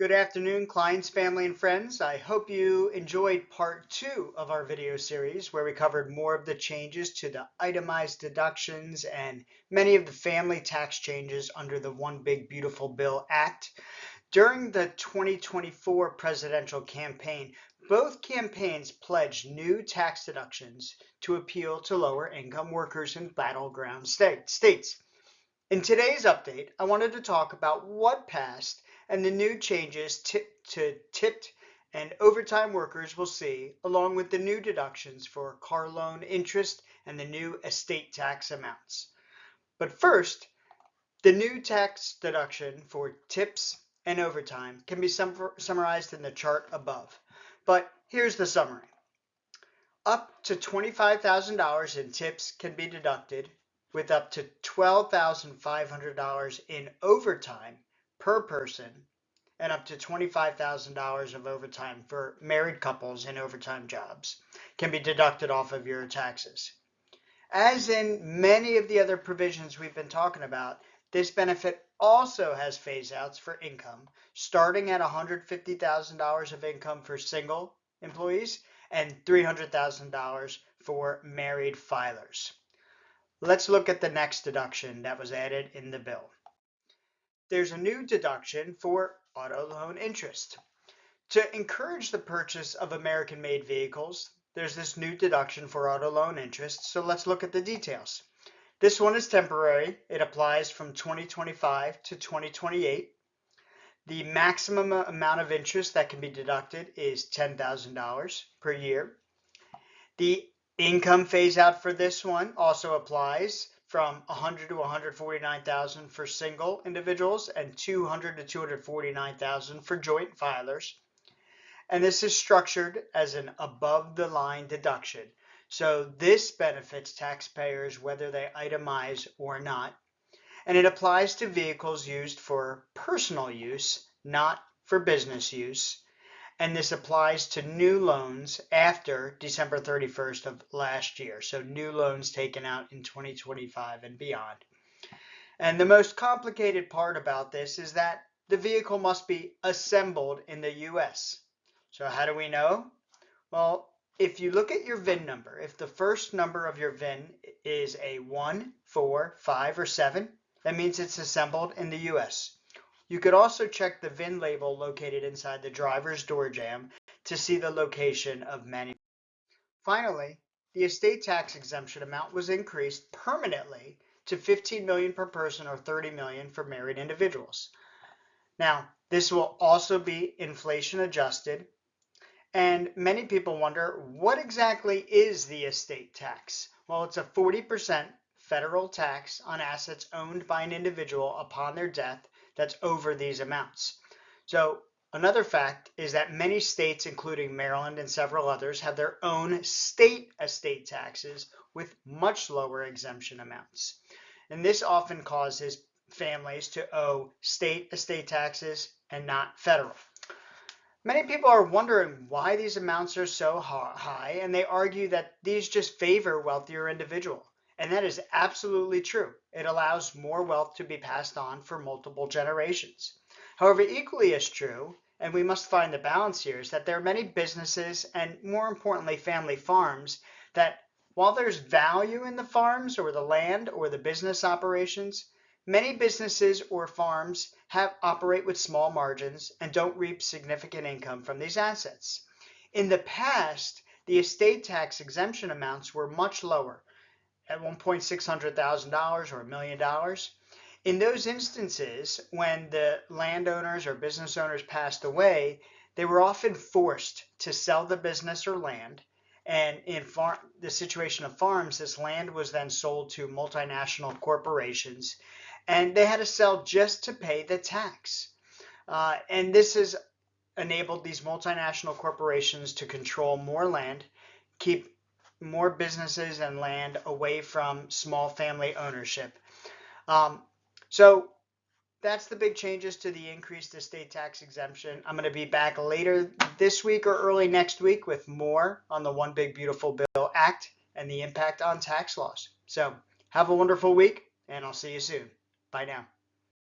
Good afternoon, clients, family, and friends. I hope you enjoyed part 2 of our video series where we covered more of the changes to the itemized deductions and many of the family tax changes under the One Big Beautiful Bill Act. During the 2024 presidential campaign, both campaigns pledged new tax deductions to appeal to lower income workers in battleground states. In today's update, I wanted to talk about what passed and the new changes to tipped and overtime workers will see, along with the new deductions for car loan interest and the new estate tax amounts. But first, the new tax deduction for tips and overtime can be summarized in the chart above. But here's the summary. Up to $25,000 in tips can be deducted, with up to $12,500 in overtime per person and up to $25,000 of overtime for married couples in overtime jobs can be deducted off of your taxes. As in many of the other provisions we've been talking about, this benefit also has phase outs for income, starting at $150,000 of income for single employees and $300,000 for married filers. Let's look at the next deduction that was added in the bill. There's a new deduction for auto loan interest. To encourage the purchase of American-made vehicles, there's this new deduction for auto loan interest, so let's look at the details. This one is temporary. It applies from 2025 to 2028. The maximum amount of interest that can be deducted is $10,000 per year. The income phase out for this one also applies from $100,000 to $149,000 for single individuals and $200,000 to $249,000 for joint filers. And this is structured as an above the line deduction. So this benefits taxpayers whether they itemize or not. And it applies to vehicles used for personal use, not for business use. And this applies to new loans after December 31st of last year. So new loans taken out in 2025 and beyond. And the most complicated part about this is that the vehicle must be assembled in the US. So how do we know? Well, if you look at your VIN number, if the first number of your VIN is a 1, 4, 5, or 7, that means it's assembled in the US. You could also check the VIN label located inside the driver's door jamb to see the location of manufacturing. Finally, the estate tax exemption amount was increased permanently to $15 million per person or $30 million for married individuals. Now, this will also be inflation adjusted. And many people wonder, what exactly is the estate tax? Well, it's a 40% federal tax on assets owned by an individual upon their death that's over these amounts. So another fact is that many states, including Maryland and several others, have their own state estate taxes with much lower exemption amounts. And this often causes families to owe state estate taxes and not federal. Many people are wondering why these amounts are so high, and they argue that these just favor wealthier individuals. And that is absolutely true. It allows more wealth to be passed on for multiple generations. However, equally as true, and we must find the balance here, is that there are many businesses and, more importantly, family farms that, while there's value in the farms or the land or the business operations, many businesses or farms operate with small margins and don't reap significant income from these assets. In the past, the estate tax exemption amounts were much lower, at $1,600,000 or $1 million. In those instances, when the landowners or business owners passed away, they were often forced to sell the business or land. And in the situation of farms, this land was then sold to multinational corporations, and they had to sell just to pay the tax. And this has enabled these multinational corporations to control more land, keep more businesses and land away from small family ownership. So that's the big changes to the increased estate tax exemption. I'm going to be back later this week or early next week with more on the One Big Beautiful Bill Act and the impact on tax laws. So have a wonderful week, and I'll see you soon. Bye now.